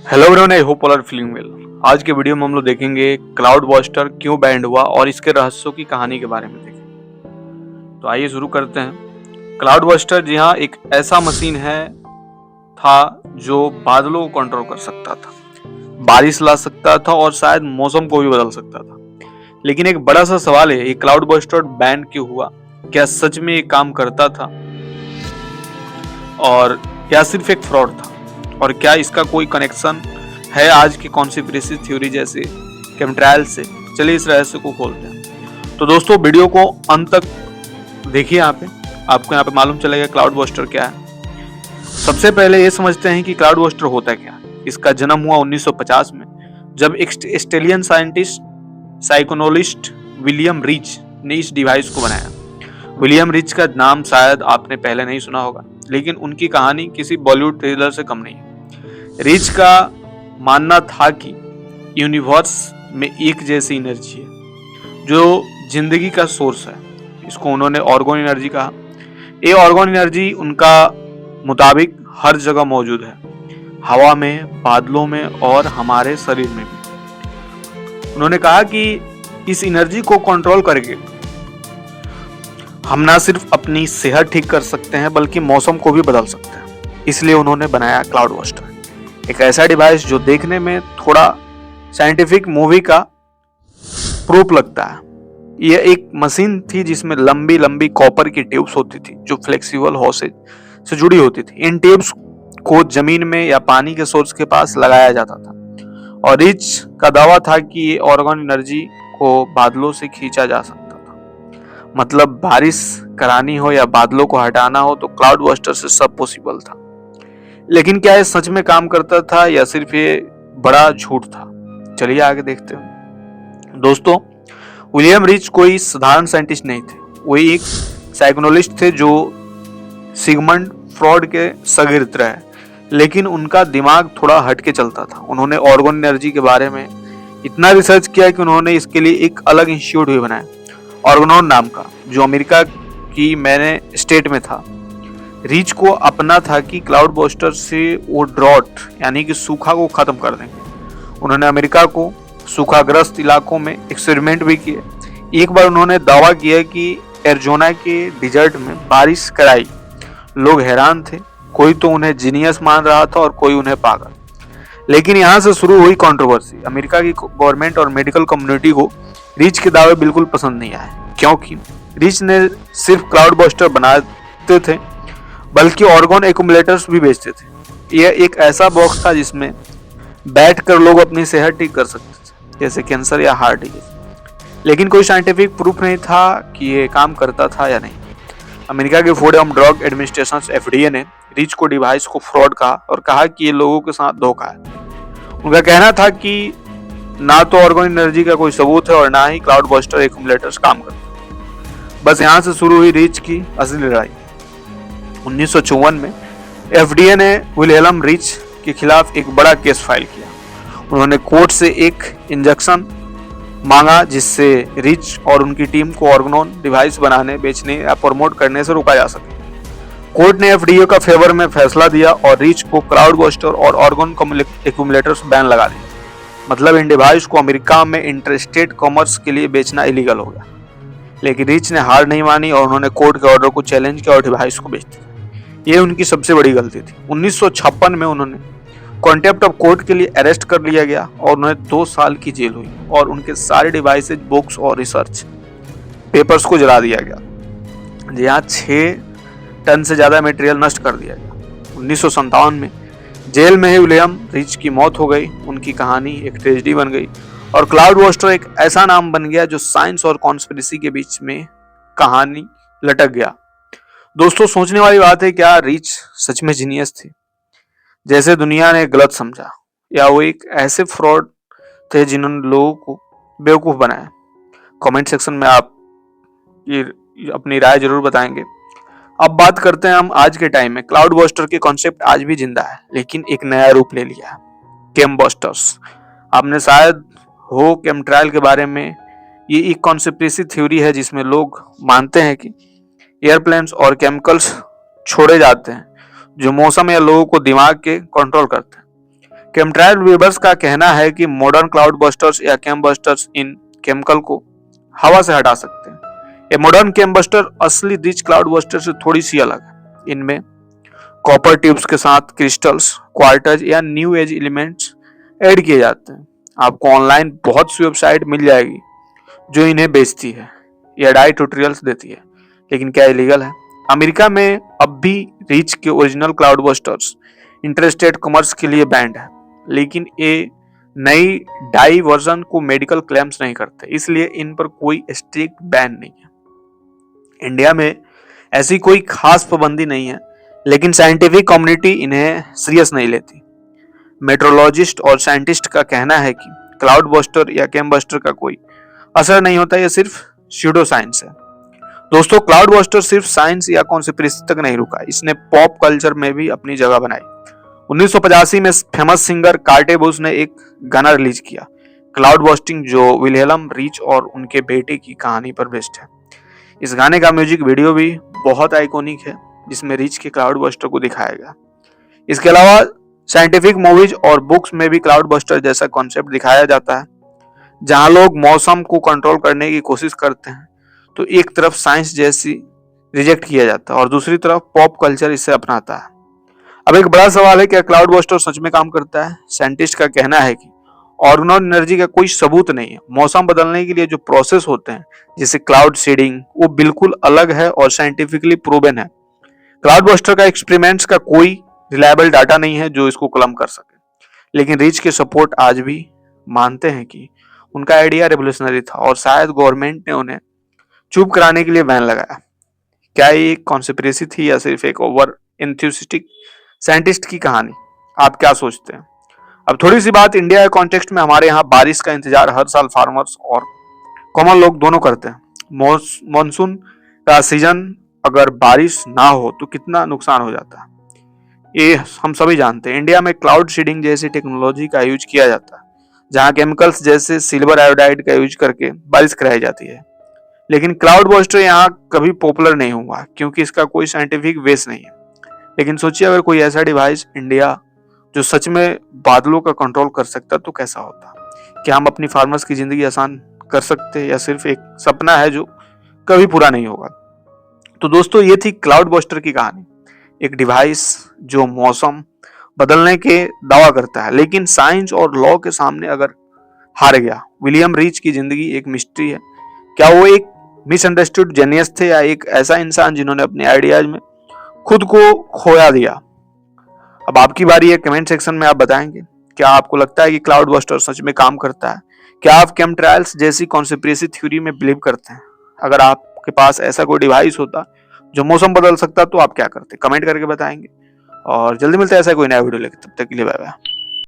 Hello everyone, I hope all are feeling well. आज के video में हम लोग देखेंगे क्लाउड बस्टर क्यों बैंड हुआ और इसके रहस्यों की कहानी के बारे में देखेंगे। तो आइए शुरू करते हैं। क्लाउड बस्टर जी हाँ, एक ऐसा मशीन था जो बादलों को कंट्रोल कर सकता था, बारिश ला सकता था और शायद मौसम को भी बदल सकता था। लेकिन एक बड़ा सा सवाल है, ये क्लाउड बस्टर बैंड क्यों हुआ? क्या सच में ये काम करता था और या सिर्फ एक फ्रॉड था? और क्या इसका कोई कनेक्शन है आज की कॉन्स्पिरेसी थ्योरी जैसे केमट्रायल से? चलिए इस रहस्य को खोलते हैं। तो दोस्तों, वीडियो को अंत तक देखिए। आपको यहाँ पे मालूम चलेगा क्लाउड बस्टर क्या है। सबसे पहले ये समझते हैं कि क्लाउड बस्टर होता क्या है। इसका जन्म हुआ 1950 में, जब एक ऑस्ट्रेलियन साइंटिस्ट साइकोनोलिस्ट विलियम रिच ने इस डिवाइस को बनाया। विलियम रिच का नाम शायद आपने पहले नहीं सुना होगा, लेकिन उनकी कहानी किसी बॉलीवुड थ्रिलर से कम नहीं है। रिच का मानना था कि यूनिवर्स में एक जैसी एनर्जी है जो जिंदगी का सोर्स है। इसको उन्होंने ऑर्गन एनर्जी कहा। ये ऑर्गन एनर्जी उनका मुताबिक हर जगह मौजूद है, हवा में, बादलों में और हमारे शरीर में भी। उन्होंने कहा कि इस एनर्जी को कंट्रोल करके हम ना सिर्फ अपनी सेहत ठीक कर सकते हैं बल्कि मौसम को भी बदल सकते हैं। इसलिए उन्होंने बनाया क्लाउड बस्टर, एक ऐसा डिवाइस जो देखने में थोड़ा साइंटिफिक मूवी का प्रूफ लगता है। यह एक मशीन थी जिसमें लंबी लंबी कॉपर की ट्यूब्स होती थी जो फ्लेक्सिबल हॉसेज से जुड़ी होती थी। इन ट्यूब्स को जमीन में या पानी के सोर्स के पास लगाया जाता था और रिच का दावा था कि ये ऑर्गन एनर्जी को बादलों से खींचा जा सकता था। मतलब बारिश करानी हो या बादलों को हटाना हो तो क्लाउड बस्टर से सब पॉसिबल था। लेकिन क्या ये सच में काम करता था या सिर्फ ये बड़ा झूठ था? चलिए आगे देखते हैं। दोस्तों, विलियम रिच कोई साधारण साइंटिस्ट नहीं थे। वो एक साइकोनोलिस्ट थे जो सिगमंड फ्रॉड के शागिर्द रहे, लेकिन उनका दिमाग थोड़ा हटके चलता था। उन्होंने ऑर्गन एनर्जी के बारे में इतना रिसर्च किया कि उन्होंने इसके लिए एक अलग इंस्टीट्यूट भी बनाया, ऑर्गनॉन नाम का, जो अमेरिका की मैने स्टेट में था। रिच को अपना था कि क्लाउड बस्टर से वो ड्रॉट यानी कि सूखा को खत्म कर देंगे। उन्होंने अमेरिका को सूखाग्रस्त इलाकों में एक्सपेरिमेंट भी किए। एक बार उन्होंने दावा किया कि एरिज़ोना के डिजर्ट में बारिश कराई। लोग हैरान थे, कोई तो उन्हें जीनियस मान रहा था और कोई उन्हें पागल। लेकिन यहाँ से शुरू हुई कंट्रोवर्सी। अमेरिका की गवर्नमेंट और मेडिकल कम्युनिटी को रिच के दावे बिल्कुल पसंद नहीं आए, क्योंकि रिच ने सिर्फ क्लाउड बस्टर बनाते थे बल्कि ऑर्गन एक्यूमुलेटर्स भी बेचते थे। यह एक ऐसा बॉक्स था जिसमें बैठकर लोग अपनी सेहत ठीक कर सकते थे, जैसे कैंसर या हार्ट डिजीज। लेकिन कोई साइंटिफिक प्रूफ नहीं था कि ये काम करता था या नहीं। अमेरिका के food and drug administration FDA ने रिच को डिवाइस को फ्रॉड कहा और कहा कि ये लोगों के साथ धोखा है। उनका कहना था कि ना तो ऑर्गन एनर्जी का कोई सबूत है और ना ही क्लाउड बस्टर एक्यूमुलेटर्स काम करते। बस यहाँ से शुरू हुई रिच की असली लड़ाई। 1954 में FDA ने विलियम रिच के खिलाफ एक बड़ा केस फाइल किया। उन्होंने कोर्ट से एक इंजेक्शन मांगा जिससे रिच और उनकी टीम को ऑर्गनॉन डिवाइस बनाने, बेचने या प्रमोट करने से रोका जा सके। कोर्ट ने FDA का फेवर में फैसला दिया और रिच को क्लाउड बस्टर और ऑर्गन एक्यूमुलेटर्स बैन लगा दिया। मतलब इन डिवाइस को अमेरिका में इंटरस्टेट कॉमर्स के लिए बेचना इलीगल हो गया। लेकिन रिच ने हार नहीं मानी और उन्होंने कोर्ट के ऑर्डर को चैलेंज किया और डिवाइस को बेच दिया। ये उनकी सबसे बड़ी गलती थी। 1956 में उन्होंने कॉन्टेम्प्ट ऑफ कोर्ट के लिए अरेस्ट कर लिया गया और उन्हें 2 साल की जेल हुई और उनके सारे डिवाइसेज, बुक्स और रिसर्च पेपर्स को जला दिया गया। जहाँ 6 टन से ज्यादा मटेरियल नष्ट कर दिया गया। 1957 में जेल में ही विलियम रिच की मौत हो गई। उनकी कहानी एक ट्रेजेडी बन गई और क्लाउड बस्टर एक ऐसा नाम बन गया जो साइंस और कॉन्स्पिरेसी के बीच में कहानी लटक गया। दोस्तों, सोचने वाली बात है, क्या रिच सच में जीनियस थे जैसे दुनिया ने गलत समझा, या वो एक ऐसे फ्रॉड थे जिन्होंने लोगों को बेवकूफ बनाया? कमेंट सेक्शन में आप ये अपनी राय जरूर बताएंगे। अब बात करते हैं हम आज के टाइम में। क्लाउड बस्टर के कॉन्सेप्ट आज भी जिंदा है, लेकिन एक नया रूप ले लिया है, केम बस्टर्स। आपने शायद हो केमट्रायल के बारे में। ये एक कॉन्स्पिरेसी थ्योरी है जिसमें लोग मानते हैं कि एयरप्लेन्स और केमिकल्स छोड़े जाते हैं जो मौसम या लोगों को दिमाग के कंट्रोल करते हैं। केमट्रायल वीवर्स का कहना है कि मॉडर्न क्लाउड बस्टर्स या कैम बस्टर्स इन केमिकल को हवा से हटा सकते हैं। ये मॉडर्न कैम बस्टर असली रिच क्लाउड बस्टर से थोड़ी सी अलग है। इनमें कॉपर ट्यूब्स के साथ क्रिस्टल्स, क्वार्टज या न्यू एज एलिमेंट्स ऐड किए जाते हैं। आपको ऑनलाइन बहुत सी वेबसाइट मिल जाएगी जो इन्हें बेचती है या डाई ट्यूटोरियल्स देती है, लेकिन क्या इलीगल है? अमेरिका में अब भी रिच के original cloud busters interstate commerce के लिए बैंड है, लेकिन ये नई डाई वर्जन को मेडिकल क्लेम्स नहीं करते, इसलिए इन पर कोई स्ट्रिक्ट बैन नहीं है। इंडिया में ऐसी कोई खास पाबंदी नहीं है, लेकिन साइंटिफिक कम्युनिटी इन्हें सीरियस नहीं लेती। मेट्रोलॉजिस्ट और साइंटिस्ट का कहना है कि क्लाउड बस्टर या कैम बस्टर का कोई असर नहीं होता, यह सिर्फ स्यूडो साइंस है। दोस्तों, क्लाउड बस्टर सिर्फ साइंस या कॉन्स्पिरेसी तक नहीं रुका, इसने पॉप कल्चर में भी अपनी जगह बनाई। 1985 में फेमस सिंगर कार्टे बुश ने एक गाना रिलीज किया, क्लाउड बस्टिंग, जो विलियम रिच और उनके बेटे की कहानी पर बेस्ड है। इस गाने का म्यूजिक वीडियो भी बहुत आइकॉनिक है, जिसमें रिच के क्लाउड बस्टर को दिखाया गया। इसके अलावा साइंटिफिक मूवीज और बुक्स में भी क्लाउड बस्टर जैसा कॉन्सेप्ट दिखाया जाता है, जहां लोग मौसम को कंट्रोल करने की कोशिश करते हैं। तो एक तरफ साइंस जैसी रिजेक्ट किया जाता है और दूसरी तरफ पॉप कल्चर इसे अपनाता है। अब एक बड़ा सवाल है, क्या क्लाउड बस्टर सच में काम करता है? साइंटिस्ट का कहना है कि ऑर्गेनिक एनर्जी का कोई सबूत नहीं है। मौसम बदलने के लिए जो प्रोसेस होते हैं, जैसे क्लाउड सीडिंग, वो बिल्कुल अलग है और साइंटिफिकली प्रूवन है। क्लाउड बस्टर का एक्सपेरिमेंट्स का कोई रिलायबल डाटा नहीं है जो इसको क्लेम कर सके, लेकिन रिच के सपोर्ट आज भी मानते हैं कि उनका आइडिया रेवोल्यूशनरी था और शायद गवर्नमेंट ने उन्हें चुप कराने के लिए बैन लगाया। क्या ये कॉन्स्पिरेसी थी या सिर्फ एक ओवर एंथुसिस्टिक साइंटिस्ट की कहानी? आप क्या सोचते हैं? अब थोड़ी सी बात इंडिया के कॉन्टेक्स्ट में। हमारे यहाँ बारिश का इंतजार हर साल फार्मर्स और कॉमन लोग दोनों करते हैं। मॉनसून का सीजन अगर बारिश ना हो तो कितना नुकसान हो जाता है, ये हम सभी जानते हैं। इंडिया में क्लाउड सीडिंग जैसी टेक्नोलॉजी का यूज किया जाता है, जहां केमिकल्स जैसे सिल्वर आयोडाइड का यूज करके बारिश कराई जाती है। लेकिन क्लाउड बस्टर यहाँ कभी पॉपुलर नहीं हुआ क्योंकि इसका कोई साइंटिफिक बेस नहीं है। लेकिन सोचिए, अगर कोई ऐसा डिवाइस इंडिया जो सच में बादलों का कंट्रोल कर सकता तो कैसा होता? क्या हम अपनी फार्मर्स की जिंदगी आसान कर सकते, या सिर्फ एक सपना है जो कभी पूरा नहीं होगा? तो दोस्तों, ये थी क्लाउड बस्टर की कहानी, एक डिवाइस जो मौसम बदलने के दावा करता है, लेकिन साइंस और लॉ के सामने अगर हार गया। विलियम रिच की जिंदगी एक मिस्ट्री है। क्या वो एक मिसअंडरस्टूड जेनियस थे या एक ऐसा इंसान जिन्होंने अपने आइडियाज में खुद को खोया दिया? अब आपकी बारी है, कमेंट सेक्शन में आप बताएंगे, क्या आपको लगता है कि क्लाउड बस्टर सच में काम करता है? क्या आप केमट्रायल्स जैसी कॉन्स्पिरेसी थ्योरी में बिलीव करते हैं? अगर आपके पास ऐसा कोई डिवाइस होता जो मौसम बदल सकता तो आप क्या करते? कमेंट करके बताएंगे। और जल्दी मिलता है ऐसा कोई नया वीडियो लेकर, तब तक के लिए बाय बाय।